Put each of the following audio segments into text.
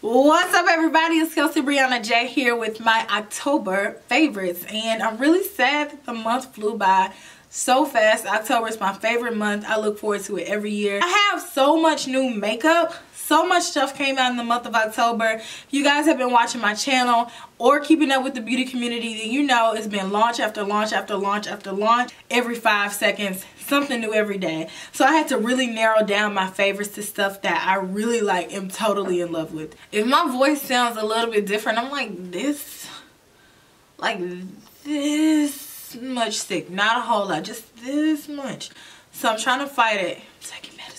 What's up, everybody? It's KelseeBrianaJai here with my October favorites, and I'm really sad that the month flew by so fast. October is my favorite month. I look forward to it every year. I have so much new makeup. So much stuff came out in the month of October. If you guys have been watching my channel or keeping up with the beauty community, then you know it's been launch after launch after launch after launch. Every 5 seconds, something new every day. So I had to really narrow down my favorites to stuff that I really like, am totally in love with. If my voice sounds a little bit different, I'm like this much sick. Not a whole lot, just this much. So I'm trying to fight it. Taking medicines.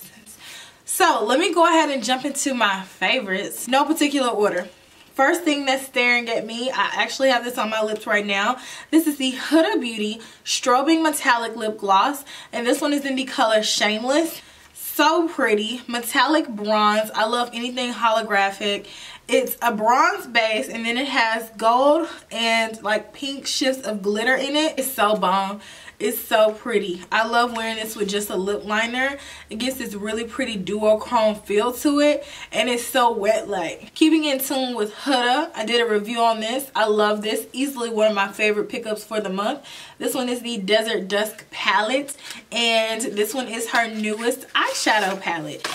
So let me go ahead and jump into my favorites. No particular order. First thing that's staring at me, I actually have this on my lips right now. This is the Huda Beauty Strobing Metallic Lip Gloss. And this one is in the color Shameless. So pretty. Metallic bronze. I love anything holographic. It's a bronze base and then it has gold and like pink shifts of glitter in it. It's so bomb. It's so pretty. I love wearing this with just a lip liner. It gives this really pretty duochrome feel to it, and it's so wet-like. Keeping in tune with Huda, I did a review on this. I love this. Easily one of my favorite pickups for the month. This one is the Desert Dusk palette, and this one is her newest eyeshadow palette.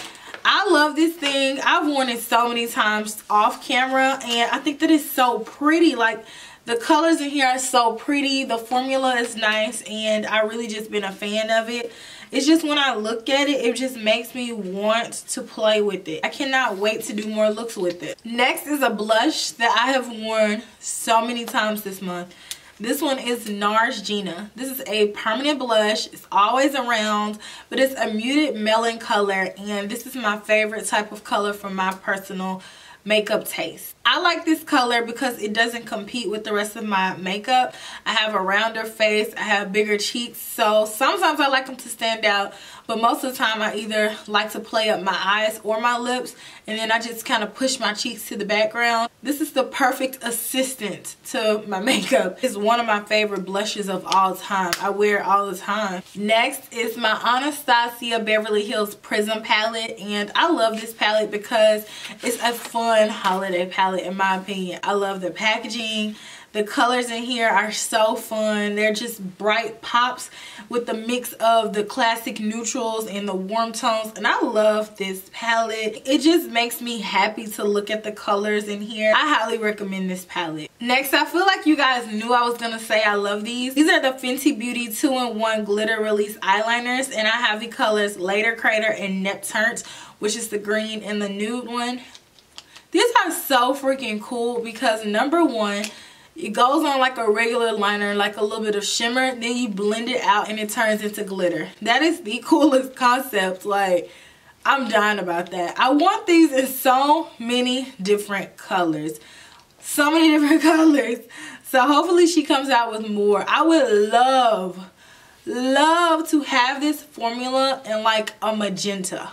I love this thing. I've worn it so many times off camera, and I think that it's so pretty. Like, the colors in here are so pretty. The formula is nice, and I really just been a fan of it. It's just when I look at it, it just makes me want to play with it. I cannot wait to do more looks with it. Next is a blush that I have worn so many times this month. This one is NARS Gina. This is a permanent blush. It's always around, but it's a muted melon color, and this is my favorite type of color for my personal makeup taste. I like this color because it doesn't compete with the rest of my makeup. I have a rounder face, I have bigger cheeks, so sometimes I like them to stand out, but most of the time I either like to play up my eyes or my lips, and then I just kind of push my cheeks to the background. This is the perfect assistant to my makeup. It's one of my favorite blushes of all time. I wear it all the time. Next is my Anastasia Beverly Hills Prism palette, and I love this palette because it's a fun holiday palette in my opinion. I love the packaging. The colors in here are so fun. They're just bright pops with the mix of the classic neutrals and the warm tones, and I love this palette. It just makes me happy to look at the colors in here. I highly recommend this palette. Next, I feel like you guys knew I was gonna say I love these. These are the Fenty Beauty 2-in-1 Glitter Release Eyeliners, and I have the colors Later Crater and Neptune, which is the green and the nude one. These are so freaking cool because number one, it goes on like a regular liner, like a little bit of shimmer, then you blend it out and it turns into glitter. That is the coolest concept. Like, I'm dying about that. I want these in so many different colors. So many different colors. So hopefully she comes out with more. I would love to have this formula in like a magenta.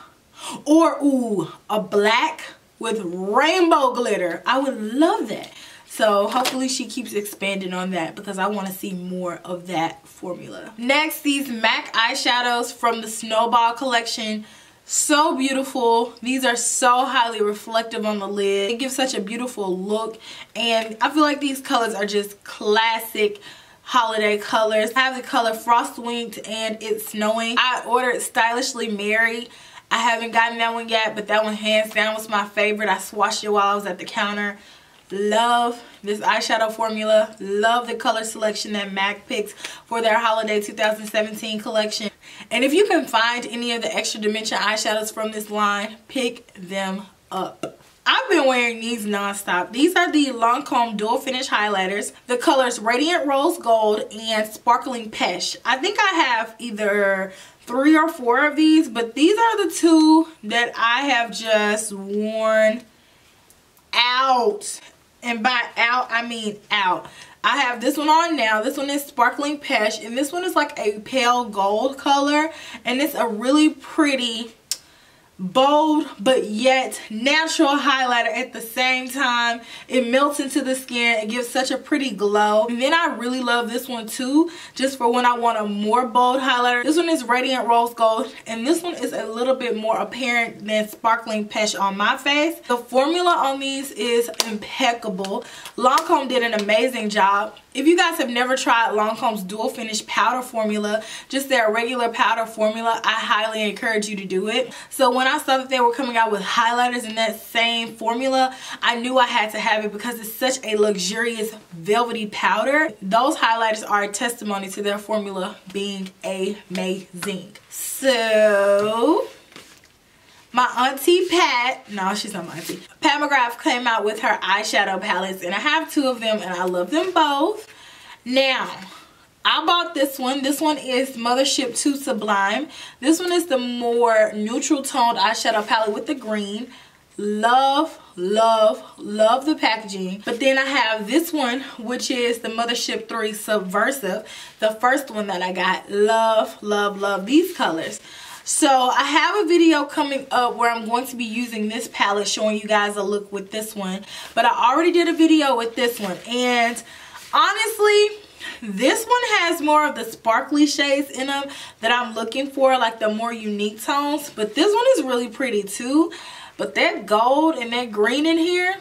Or, ooh, a black with rainbow glitter. I would love that. So hopefully she keeps expanding on that because I want to see more of that formula. Next, these MAC eyeshadows from the Snowball collection. So beautiful. These are so highly reflective on the lid. It gives such a beautiful look, and I feel like these colors are just classic holiday colors. I have the color Frostwinked and It's Snowing. I ordered Stylishly Mary. I haven't gotten that one yet, but that one hands down was my favorite. I swatched it while I was at the counter. Love this eyeshadow formula. Love the color selection that MAC picked for their holiday 2017 collection. And if you can find any of the extra dimension eyeshadows from this line, pick them up. I've been wearing these nonstop. These are the Lancome Dual Finish Highlighters. The colors Radiant Rose Gold and Sparkling Pesh. I think I have either 3 or 4 of these, but these are the 2 that I have just worn out. And by out, I mean out. I have this one on now. This one is Sparkling Pesh, and this one is like a pale gold color, and it's a really pretty bold but yet natural highlighter at the same time. It melts into the skin. It gives such a pretty glow. And then I really love this one too, just for when I want a more bold highlighter. This one is Radiant Rose Gold, and this one is a little bit more apparent than Sparkling Peach on my face. The formula on these is impeccable. Lancome did an amazing job. If you guys have never tried Lancome's Dual Finish Powder Formula, just their regular powder formula, I highly encourage you to do it. So when I saw that they were coming out with highlighters in that same formula, I knew I had to have it because it's such a luxurious velvety powder. Those highlighters are a testimony to their formula being amazing. So my auntie Pat, no, she's not my auntie, Pat McGrath came out with her eyeshadow palettes, and I have 2 of them and I love them both. Now, I bought this one. This one is Mothership 2 Sublime. This one is the more neutral toned eyeshadow palette with the green. Love, love, love the packaging. But then I have this one, which is the Mothership 3 Subversive, the first one that I got. Love, love, love these colors. So I have a video coming up where I'm going to be using this palette, showing you guys a look with this one. But I already did a video with this one, and honestly, this one has more of the sparkly shades in them that I'm looking for, like the more unique tones. But this one is really pretty too. But that gold and that green in here,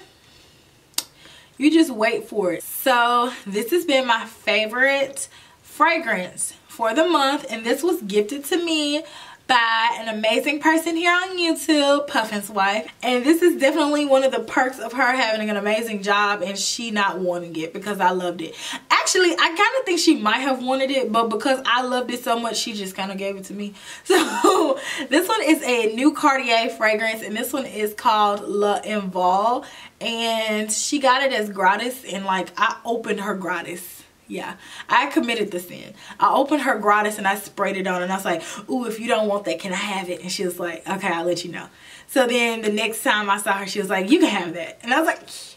you just wait for it. So this has been my favorite fragrance for the month, and this was gifted to me by an amazing person here on YouTube, Puffin's wife. And this is definitely one of the perks of her having an amazing job and she not wanting it, because I loved it. Actually, I kind of think she might have wanted it, but because I loved it so much, she just kind of gave it to me. So this one is a new Cartier fragrance, and this one is called L'Envol, and she got it as gratis, and like I opened her gratis. Yeah, I committed the sin. I opened her gratis and I sprayed it on, and I was like, ooh, if you don't want that, can I have it? And she was like, okay, I'll let you know. So then the next time I saw her, she was like, you can have that. And I was like, yes.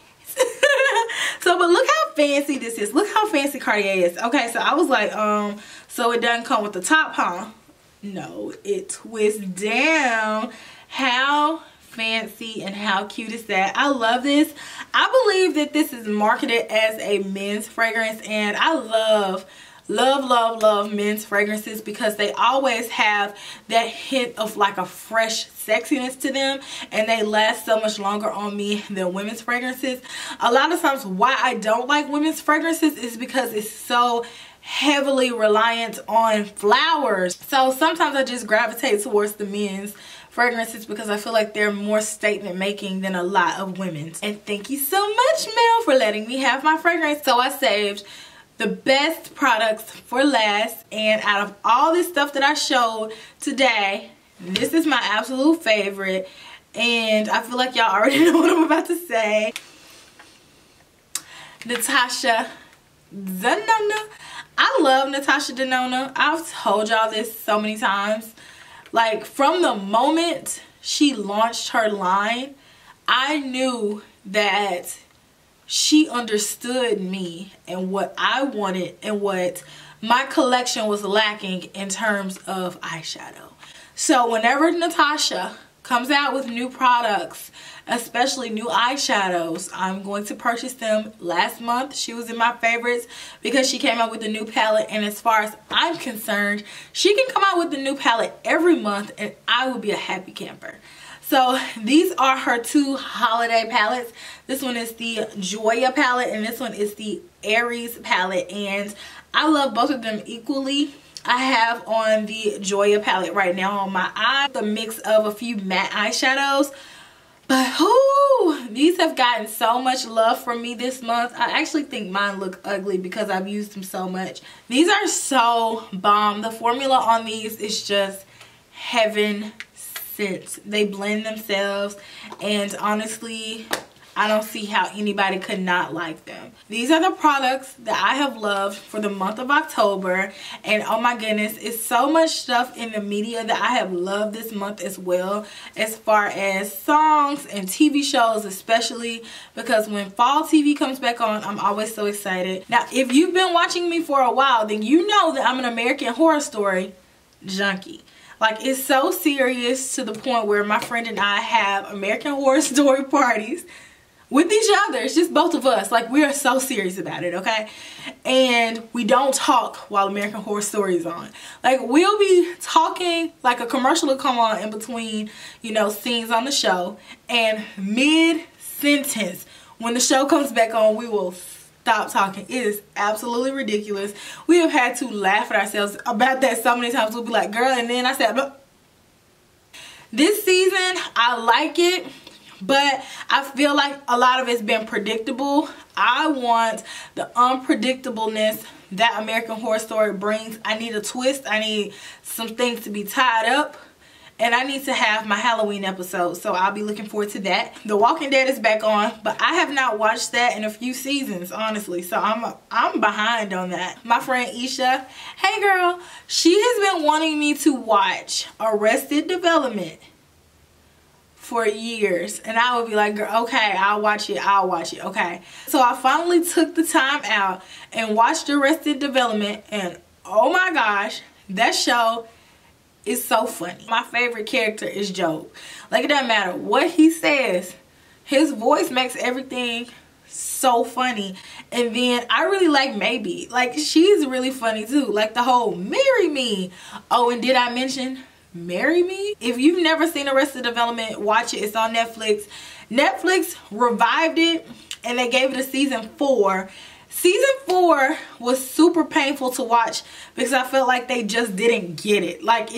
So, but look how fancy this is. Look how fancy Cartier is. Okay, so I was like, so it doesn't come with the top, huh? No, it twists down. How fancy and how cute is that? I love this. I believe that this is marketed as a men's fragrance, and I love men's fragrances because they always have that hint of like a fresh sexiness to them, and they last so much longer on me than women's fragrances. A lot of times why I don't like women's fragrances is because it's so heavily reliant on flowers. So sometimes I just gravitate towards the men's fragrances because I feel like they're more statement making than a lot of women's. And thank you so much, Mel, for letting me have my fragrance. So I saved the best products for last, and out of all this stuff that I showed today, this is my absolute favorite, and I feel like y'all already know what I'm about to say. Natasha Denona. I love Natasha Denona. I've told y'all this so many times. Like, from the moment she launched her line, I knew that she understood me and what I wanted and what my collection was lacking in terms of eyeshadow. So whenever Natasha comes out with new products, especially new eyeshadows, I'm going to purchase them. Last month she was in my favorites because she came out with a new palette, and as far as I'm concerned, she can come out with a new palette every month and I will be a happy camper. So these are her 2 holiday palettes. This one is the Joya palette and this one is the Aries palette, and I love both of them equally. I have on the Joya palette right now on my eye, the mix of a few matte eyeshadows. But whoo, these have gotten so much love from me this month. I actually think mine look ugly because I've used them so much. These are so bomb. The formula on these is just heaven sent. They blend themselves, and honestly, I don't see how anybody could not like them. These are the products that I have loved for the month of October, and oh my goodness, it's so much stuff in the media that I have loved this month as well, as far as songs and TV shows, especially because when fall TV comes back on, I'm always so excited. Now, if you've been watching me for a while, then you know that I'm an American Horror Story junkie. Like, it's so serious to the point where my friend and I have American Horror Story parties with each other. It's just both of us. Like, we are so serious about it, okay? And we don't talk while American Horror Story is on. Like, we'll be talking, like a commercial will come on in between, you know, scenes on the show. And mid-sentence, when the show comes back on, we will stop talking. It is absolutely ridiculous. We have had to laugh at ourselves about that so many times. We'll be like, girl, and then I said, but this season, I like it. But I feel like a lot of it's been predictable. I want the unpredictableness that American Horror Story brings. I need a twist. I need some things to be tied up. And I need to have my Halloween episode. So I'll be looking forward to that. The Walking Dead is back on. But I have not watched that in a few seasons, honestly. So I'm behind on that. My friend Isha, hey girl, she has been wanting me to watch Arrested Development for years, and I would be like, girl, okay, I'll watch it, okay. So I finally took the time out and watched Arrested Development, and oh my gosh, that show is so funny. My favorite character is Job. Like, it doesn't matter what he says, his voice makes everything so funny. And then I really like Maybe. Like, she's really funny too. Like, the whole marry me. Oh, and did I mention Marry Me? If you've never seen Arrested Development, watch it. It's on Netflix. Netflix revived it and they gave it a season 4. Season 4 was super painful to watch because I felt like they just didn't get it. Like,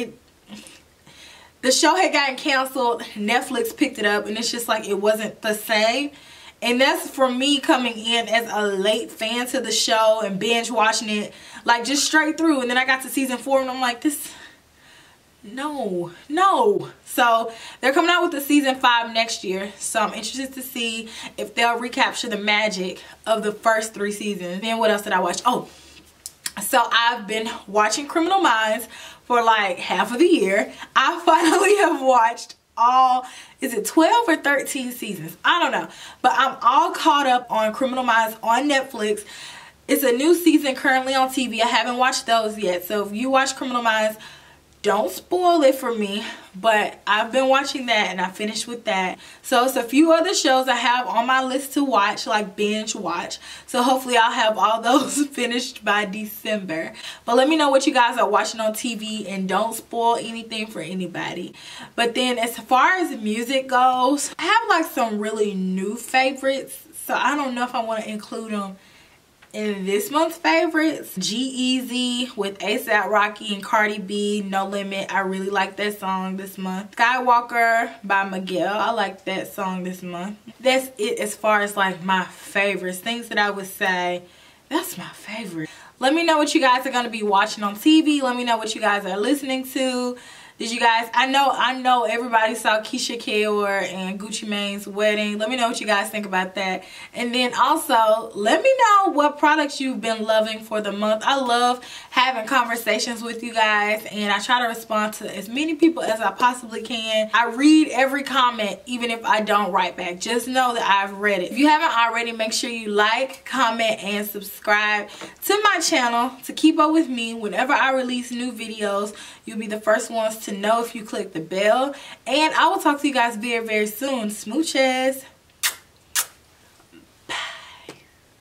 the show had gotten canceled, Netflix picked it up, and it's just like it wasn't the same. And that's from me coming in as a late fan to the show and binge watching it, like, just straight through. And then I got to season 4 and I'm like, no. So they're coming out with the season 5 next year, so I'm interested to see if they'll recapture the magic of the first 3 seasons. Then what else did I watch? Oh, so I've been watching Criminal Minds for like half of the year. I finally have watched all, is it 12 or 13 seasons? I don't know, but I'm all caught up on Criminal Minds on Netflix. It's a new season currently on TV. I haven't watched those yet, so if you watch Criminal Minds, don't spoil it for me. But I've been watching that and I finished with that. So it's a few other shows I have on my list to watch, like binge watch. So hopefully I'll have all those finished by December. But let me know what you guys are watching on TV and don't spoil anything for anybody. But then as far as music goes, I have like some really new favorites. So I don't know if I want to include them in this month's favorites. G-Eazy with A$AP Rocky and Cardi B, No Limit. I really like that song this month. Skywalker by Miguel. I like that song this month. That's it as far as like my favorites. Things that I would say, that's my favorite. Let me know what you guys are going to be watching on TV. Let me know what you guys are listening to. Did you guys, I know everybody saw Keisha Kaur and Gucci Mane's wedding. Let me know what you guys think about that. And then also, let me know what products you've been loving for the month. I love having conversations with you guys, and I try to respond to as many people as I possibly can. I read every comment, even if I don't write back. Just know that I've read it. If you haven't already, make sure you like, comment, and subscribe to my channel to keep up with me. Whenever I release new videos, you'll be the first ones to know if you click the bell. And I will talk to you guys very, very soon. Smooches.